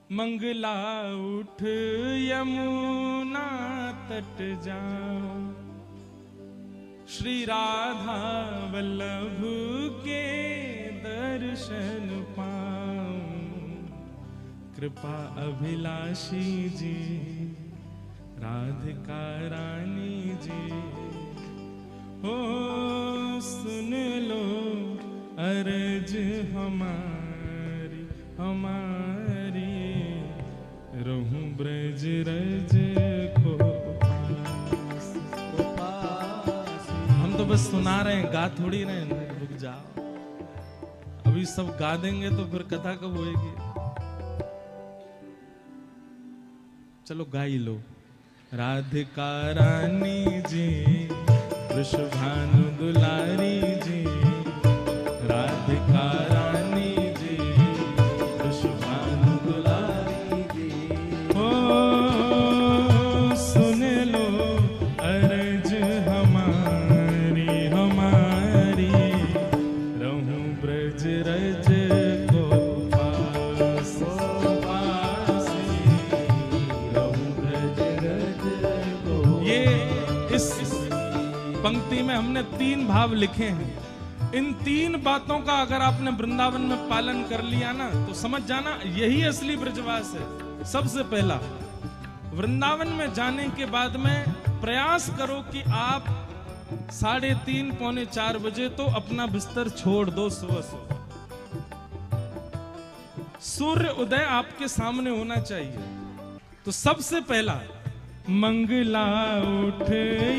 मंगला उठ यमुना तट जाओ, श्री राधा वल्लभ के दर्शन पाऊं। कृपा अभिलाषी जी, राधिका रानी जी, हो सुन लो अर्ज हमारी हमारी, रहूं ब्रज रज को पास। हम तो बस सुना रहे हैं, गा थोड़ी रहे हैं। रुक जाओ, अभी सब गा देंगे तो फिर कथा कब होएगी। चलो गा ही लो। राधिका रानी जी, वृषभानु दुलारी जी, राधिका रानी जी, वृषभानु दुलारी जी, ओ सुन लो अर्ज हमारी हमारी, रहूं ब्रज रज को पास, रहूं ब्रज रज को। ये इस पंक्ति में हमने 3 भाव लिखे हैं। इन 3 बातों का अगर आपने वृंदावन में पालन कर लिया ना, तो समझ जाना यही असली ब्रजवास है। सबसे पहला, वृंदावन में जाने के बाद में प्रयास करो कि आप 3:30 पौने 4 बजे तो अपना बिस्तर छोड़ दो। सुबह सूर्य उदय आपके सामने होना चाहिए। तो सबसे पहला, मंगला उठ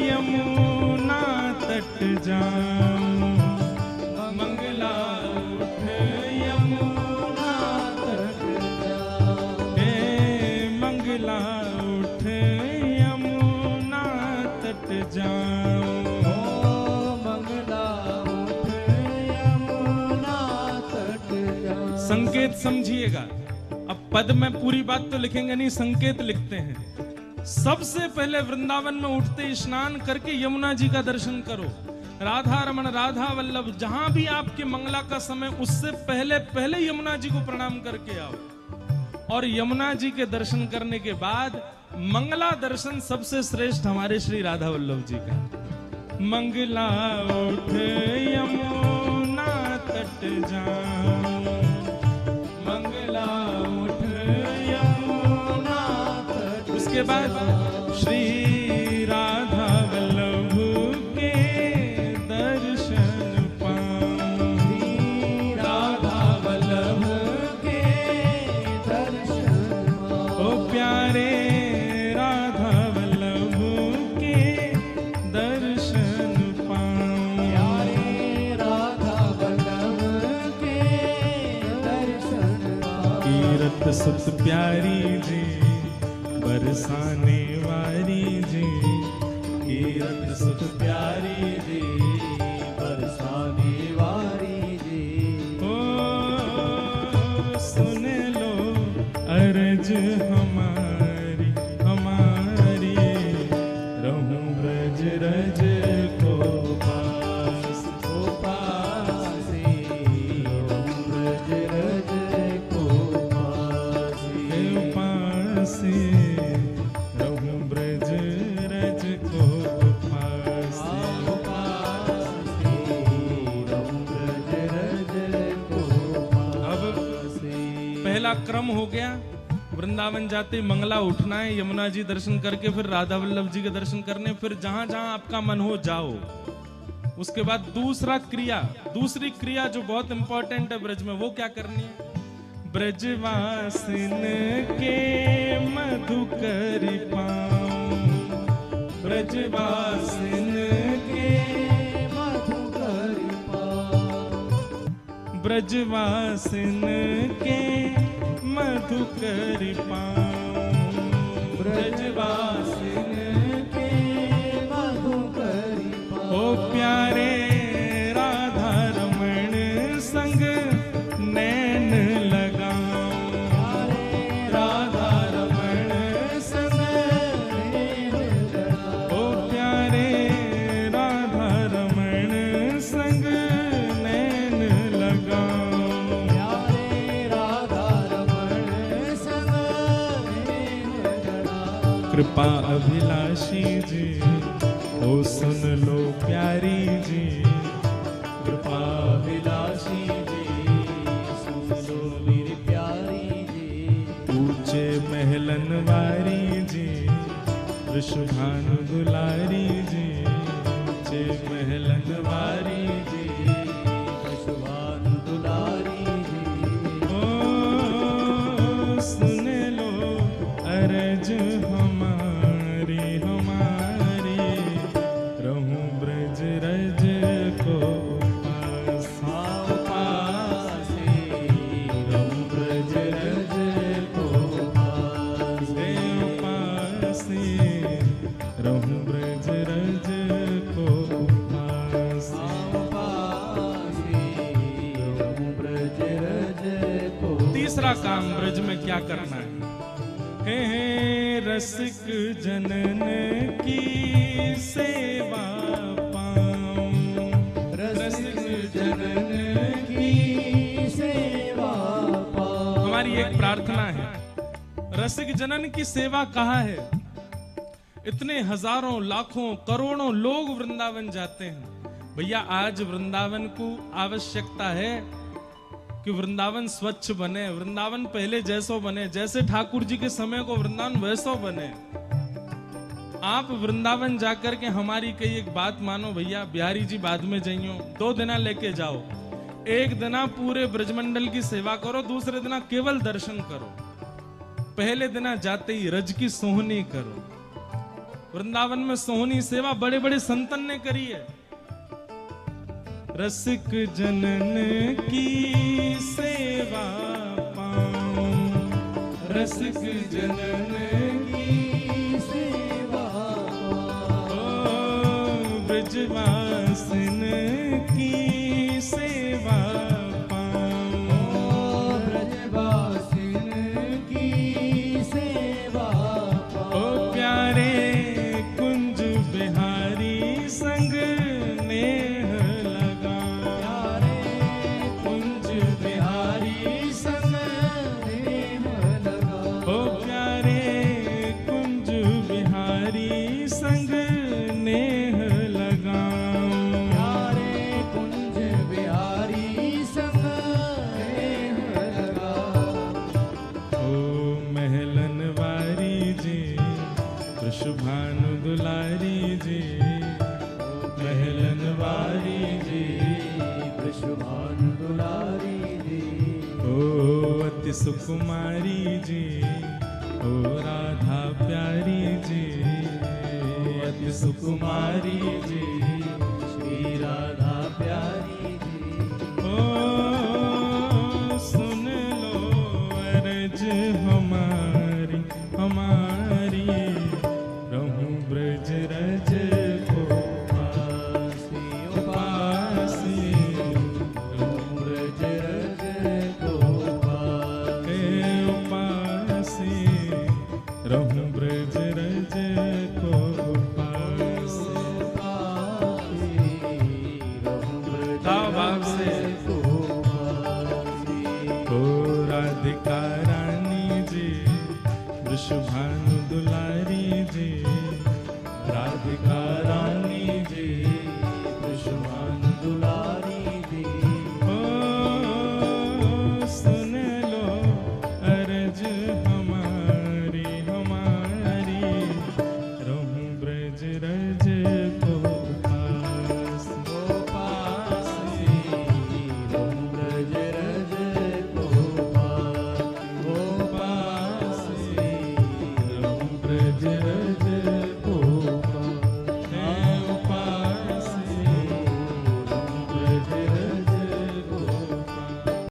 यमुना तट जाऊं, मंगला उठ यमुना तट जाऊं, मंगला उठ यमुना तट जाऊं, मंगला उठ यमुना तट जाऊं। संकेत समझिएगा। अब पद में पूरी बात तो लिखेंगे नहीं, संकेत लिखते हैं। सबसे पहले वृंदावन में उठते स्नान करके यमुना जी का दर्शन करो। राधा रमण, राधा वल्लभ, जहां भी आपके मंगला का समय, उससे पहले पहले यमुना जी को प्रणाम करके आओ। और यमुना जी के दर्शन करने के बाद मंगला दर्शन सबसे श्रेष्ठ हमारे श्री राधा वल्लभ जी का। मंगला उठ यमुना तट जाऊं, मंगला उठ यमुना तट। उसके बाद श्री राधा वल्लभ के दर्शन पाऊं, श्री राधा वल्लभ के दर्शन पाऊं। ओ प्यारे राधा वल्लभ के दर्शन पाऊं, प्यारे राधा वल्लभ के दर्शन पाऊं। कीरत सुत प्यारी जी, बरसाने वारी जी, कीरत सुत प्यारी जी, बरसाने वारी जी, ओ सुन लो अर्ज हमारी हमारी, रहूं ब्रज रज को पास, को पास, रहूं ब्रज रज को पास, पास, रहूं ब्रज रज को पास, रहूं ब्रज रज को पास। अब पहला क्रम हो गया, वृंदावन जाते मंगला उठना है, यमुना जी दर्शन करके फिर राधा वल्लभ जी के दर्शन करने, फिर जहां जहां आपका मन हो जाओ। उसके बाद दूसरी क्रिया जो बहुत इंपॉर्टेंट है ब्रज में, वो क्या करनी है? ब्रजवासिन के मधुकर पाऊं, ब्रजवासिन के मधुकर पाऊं, ब्रजवासिन के मधुकर पाऊं, ब्रजवासिन के मधुकर पाऊं। ओ प्यारे राधा रमण संग नैन लगाऊं, राधा रमण संग नैन लगाऊं। ओ प्यारे राधा रमण संग नैन लगाऊं, प्यारे राधा रमण संग कृपा अभिलाषी जी, ओ सुन लो प्यारी जी। कृपा अभिलाषी जी, सुन लो मेरी प्यारी जी। ऊंचे महलन वारी जी, वृषभानु दुलारी जी। ऊंचे महलन वारी जी, वृषभानु दुलारी जी। ओ सुन लो अरज हमारी हमारी, रहूं ब्रज रज को तीसरा काम ब्रज में क्या करना है? हे रसिक जनन की सेवा पाऊं, रसिक जनन की सेवा पाऊं। हमारी एक प्रार्थना है, रसिक जनन की सेवा कहाँ है? इतने हजारों लाखों करोड़ों लोग वृंदावन जाते हैं। भैया आज वृंदावन को आवश्यकता है कि वृंदावन स्वच्छ बने, वृंदावन पहले जैसो बने, जैसे ठाकुर जी के समय को वृंदावन वैसो बने। आप वृंदावन जाकर के हमारी कई एक बात मानो भैया, बिहारी जी बाद में जाइयो, 2 दिना लेके जाओ। एक दिना पूरे ब्रजमंडल की सेवा करो, दूसरे दिना केवल दर्शन करो। पहले दिना जाते ही रज की सोहनी करो। वृंदावन में सोहनी सेवा बड़े बड़े संतन ने करी है। रसिक जनन की सेवा पाऊं, रसिक जनन की सेवा पाऊं। ओ ब्रजवासिन की सेवा पाऊं, ब्रजवासिन की सेवा पाऊं। ओ प्यारे कुंज बिहारी संग नेह वृषभानु दुलारी जी, महलन वारी जी, वृषभानु दुलारी जी। ओ अति सुकुमारी जी, ओ राधा प्यारी जी, अति सुकुमारी जी, श्री राधा प्यारी जी। ओ सुन लो अरज हमारी हमारी, रहूं ब्रज रज को पासी पासी, रहूं ब्रज रज को पासी, रहूं ब्रज रज को पासी। भाव से ओ राधिका रानी जी, वृषभानु दुलारी जी, राधिका रानी जी, वृषभानु दुलारी जी। ओ सुन लो अरज हम